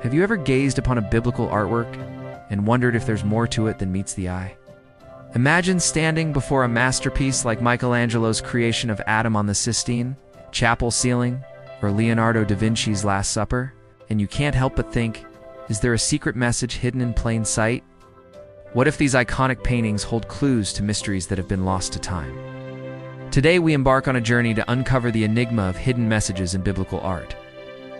Have you ever gazed upon a biblical artwork and wondered if there's more to it than meets the eye? Imagine standing before a masterpiece like Michelangelo's creation of Adam on the Sistine Chapel ceiling, or Leonardo da Vinci's Last Supper, and you can't help but think, is there a secret message hidden in plain sight? What if these iconic paintings hold clues to mysteries that have been lost to time? Today we embark on a journey to uncover the enigma of hidden messages in biblical art.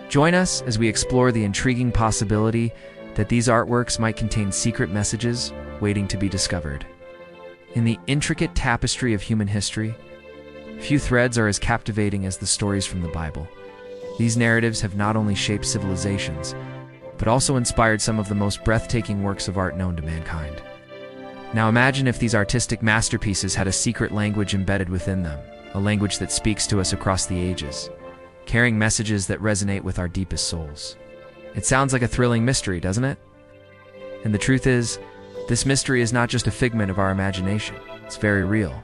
Join us as we explore the intriguing possibility that these artworks might contain secret messages waiting to be discovered. In the intricate tapestry of human history, few threads are as captivating as the stories from the Bible. These narratives have not only shaped civilizations, but also inspired some of the most breathtaking works of art known to mankind. Now imagine if these artistic masterpieces had a secret language embedded within them, a language that speaks to us across the ages, carrying messages that resonate with our deepest souls. It sounds like a thrilling mystery, doesn't it? And the truth is, this mystery is not just a figment of our imagination. It's very real.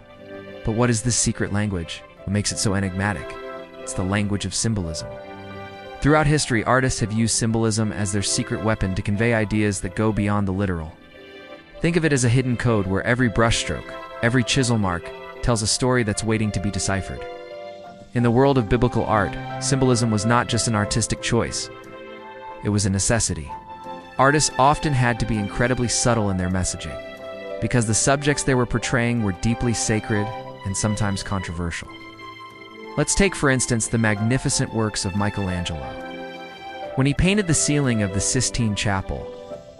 But what is this secret language? What makes it so enigmatic? It's the language of symbolism. Throughout history, artists have used symbolism as their secret weapon to convey ideas that go beyond the literal. Think of it as a hidden code where every brushstroke, every chisel mark, tells a story that's waiting to be deciphered. In the world of biblical art, symbolism was not just an artistic choice. It was a necessity. Artists often had to be incredibly subtle in their messaging, because the subjects they were portraying were deeply sacred and sometimes controversial. Let's take, for instance, the magnificent works of Michelangelo. When he painted the ceiling of the Sistine Chapel,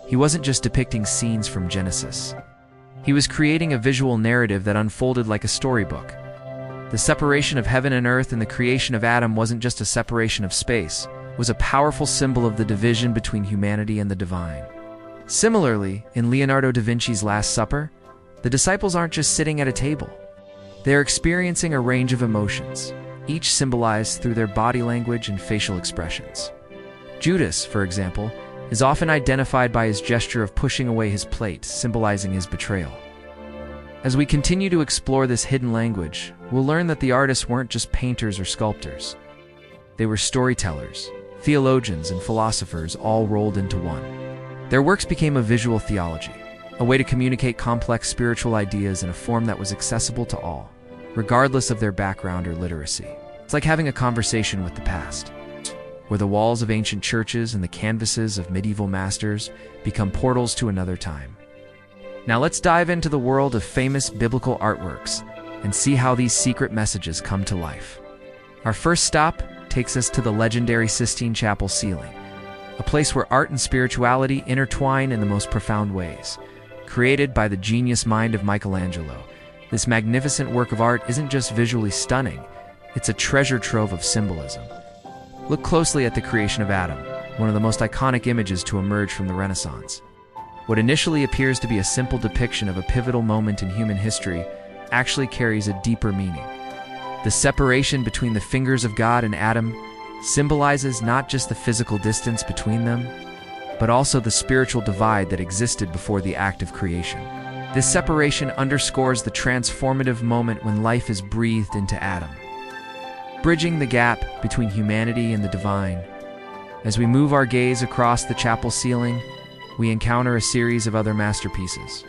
he wasn't just depicting scenes from Genesis. He was creating a visual narrative that unfolded like a storybook. The separation of heaven and earth and the creation of Adam wasn't just a separation of space. It was a powerful symbol of the division between humanity and the divine. Similarly, in Leonardo da Vinci's Last Supper, the disciples aren't just sitting at a table. They're experiencing a range of emotions, each symbolized through their body language and facial expressions. Judas, for example, is often identified by his gesture of pushing away his plate, symbolizing his betrayal. As we continue to explore this hidden language, we'll learn that the artists weren't just painters or sculptors. They were storytellers, theologians, and philosophers all rolled into one. Their works became a visual theology, a way to communicate complex spiritual ideas in a form that was accessible to all, regardless of their background or literacy. It's like having a conversation with the past, where the walls of ancient churches and the canvases of medieval masters become portals to another time. Now let's dive into the world of famous biblical artworks and see how these secret messages come to life. Our first stop takes us to the legendary Sistine Chapel ceiling, a place where art and spirituality intertwine in the most profound ways. Created by the genius mind of Michelangelo, this magnificent work of art isn't just visually stunning, it's a treasure trove of symbolism. Look closely at the creation of Adam, one of the most iconic images to emerge from the Renaissance. What initially appears to be a simple depiction of a pivotal moment in human history actually carries a deeper meaning. The separation between the fingers of God and Adam symbolizes not just the physical distance between them, but also the spiritual divide that existed before the act of creation. This separation underscores the transformative moment when life is breathed into Adam, bridging the gap between humanity and the divine. As we move our gaze across the chapel ceiling, we encounter a series of other masterpieces.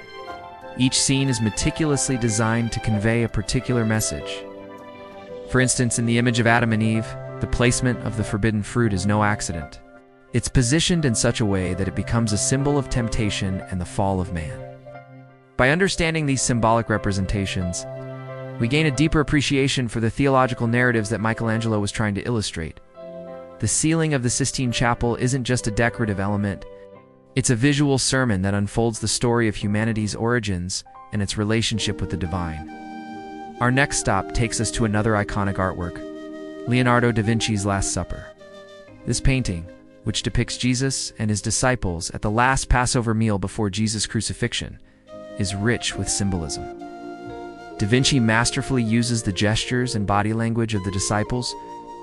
Each scene is meticulously designed to convey a particular message. For instance, in the image of Adam and Eve, the placement of the forbidden fruit is no accident. It's positioned in such a way that it becomes a symbol of temptation and the fall of man. By understanding these symbolic representations, we gain a deeper appreciation for the theological narratives that Michelangelo was trying to illustrate. The ceiling of the Sistine Chapel isn't just a decorative element, it's a visual sermon that unfolds the story of humanity's origins and its relationship with the divine. Our next stop takes us to another iconic artwork, Leonardo da Vinci's Last Supper. This painting, which depicts Jesus and his disciples at the last Passover meal before Jesus' crucifixion, is rich with symbolism. Da Vinci masterfully uses the gestures and body language of the disciples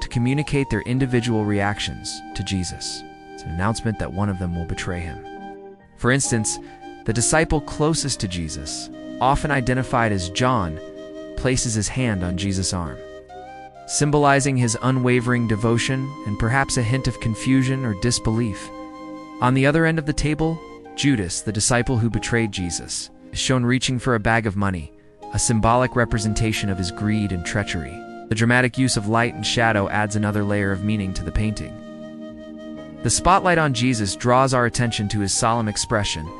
to communicate their individual reactions to Jesus. It's an announcement that one of them will betray him. For instance, the disciple closest to Jesus, often identified as John, places his hand on Jesus' arm, symbolizing his unwavering devotion and perhaps a hint of confusion or disbelief. On the other end of the table, Judas, the disciple who betrayed Jesus, is shown reaching for a bag of money, a symbolic representation of his greed and treachery. The dramatic use of light and shadow adds another layer of meaning to the painting. The spotlight on Jesus draws our attention to his solemn expression,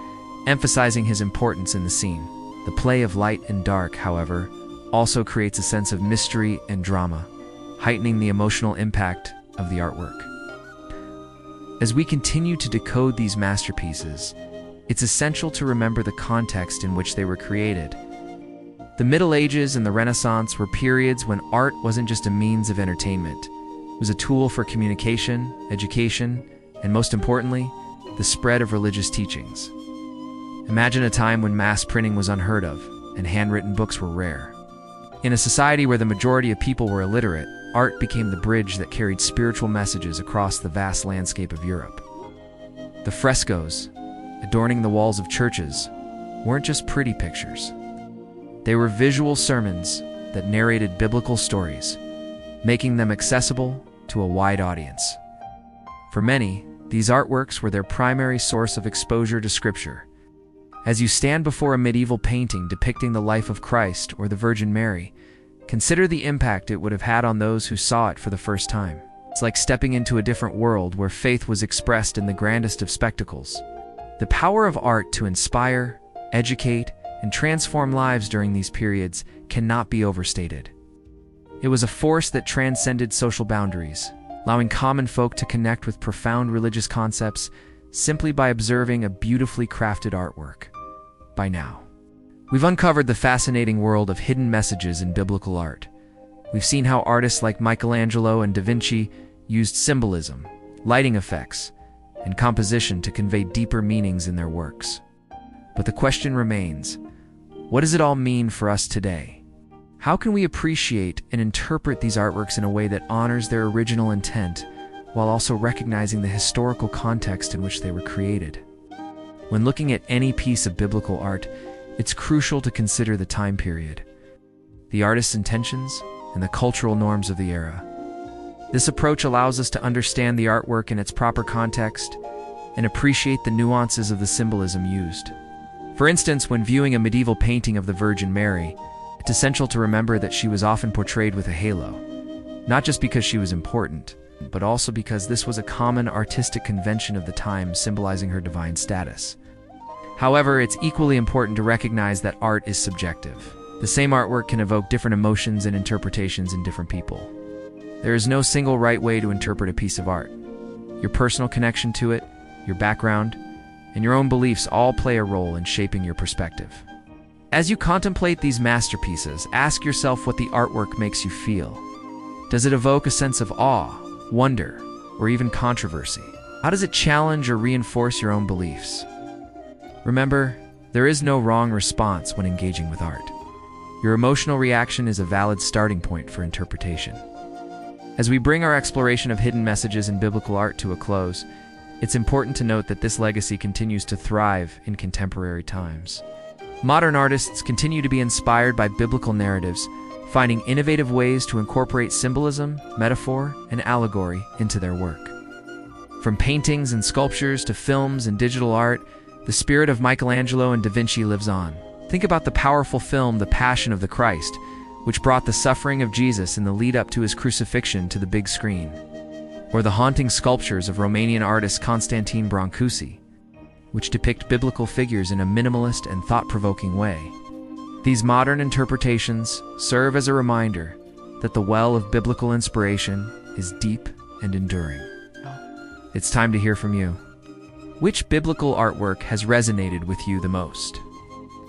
emphasizing his importance in the scene. The play of light and dark, however, also creates a sense of mystery and drama, heightening the emotional impact of the artwork. As we continue to decode these masterpieces, it's essential to remember the context in which they were created. The Middle Ages and the Renaissance were periods when art wasn't just a means of entertainment. It was a tool for communication, education, and most importantly, the spread of religious teachings. Imagine a time when mass printing was unheard of and handwritten books were rare. In a society where the majority of people were illiterate, art became the bridge that carried spiritual messages across the vast landscape of Europe. The frescoes, adorning the walls of churches, weren't just pretty pictures. They were visual sermons that narrated biblical stories, making them accessible to a wide audience. For many, these artworks were their primary source of exposure to Scripture. As you stand before a medieval painting depicting the life of Christ or the Virgin Mary, consider the impact it would have had on those who saw it for the first time. It's like stepping into a different world where faith was expressed in the grandest of spectacles. The power of art to inspire, educate, and transform lives during these periods cannot be overstated. It was a force that transcended social boundaries, allowing common folk to connect with profound religious concepts simply by observing a beautifully crafted artwork. By now, we've uncovered the fascinating world of hidden messages in biblical art. We've seen how artists like Michelangelo and Da Vinci used symbolism, lighting effects, and composition to convey deeper meanings in their works. But the question remains, what does it all mean for us today? How can we appreciate and interpret these artworks in a way that honors their original intent, while also recognizing the historical context in which they were created? When looking at any piece of biblical art, it's crucial to consider the time period, the artist's intentions, and the cultural norms of the era. This approach allows us to understand the artwork in its proper context and appreciate the nuances of the symbolism used. For instance, when viewing a medieval painting of the Virgin Mary, it's essential to remember that she was often portrayed with a halo, not just because she was important, but also because this was a common artistic convention of the time symbolizing her divine status. However, it's equally important to recognize that art is subjective. The same artwork can evoke different emotions and interpretations in different people. There is no single right way to interpret a piece of art. Your personal connection to it, your background, and your own beliefs all play a role in shaping your perspective. As you contemplate these masterpieces, ask yourself what the artwork makes you feel. Does it evoke a sense of awe, wonder, or even controversy? How does it challenge or reinforce your own beliefs? Remember, there is no wrong response when engaging with art. Your emotional reaction is a valid starting point for interpretation. As we bring our exploration of hidden messages in biblical art to a close, it's important to note that this legacy continues to thrive in contemporary times. Modern artists continue to be inspired by biblical narratives, finding innovative ways to incorporate symbolism, metaphor, and allegory into their work. From paintings and sculptures to films and digital art, the spirit of Michelangelo and Da Vinci lives on. Think about the powerful film The Passion of the Christ, which brought the suffering of Jesus in the lead-up to his crucifixion to the big screen. Or the haunting sculptures of Romanian artist Constantin Brancusi, which depict biblical figures in a minimalist and thought-provoking way. These modern interpretations serve as a reminder that the well of biblical inspiration is deep and enduring. It's time to hear from you. Which biblical artwork has resonated with you the most?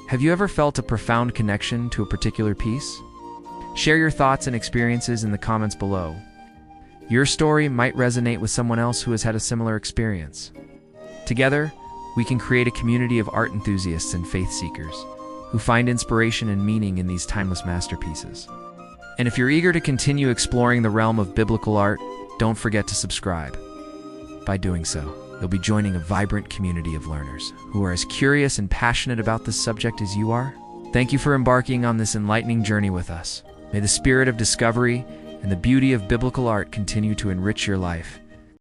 Have you ever felt a profound connection to a particular piece? Share your thoughts and experiences in the comments below. Your story might resonate with someone else who has had a similar experience. Together, we can create a community of art enthusiasts and faith seekers who find inspiration and meaning in these timeless masterpieces. And if you're eager to continue exploring the realm of biblical art, don't forget to subscribe. By doing so, you'll be joining a vibrant community of learners who are as curious and passionate about this subject as you are. Thank you for embarking on this enlightening journey with us. May the spirit of discovery and the beauty of biblical art continue to enrich your life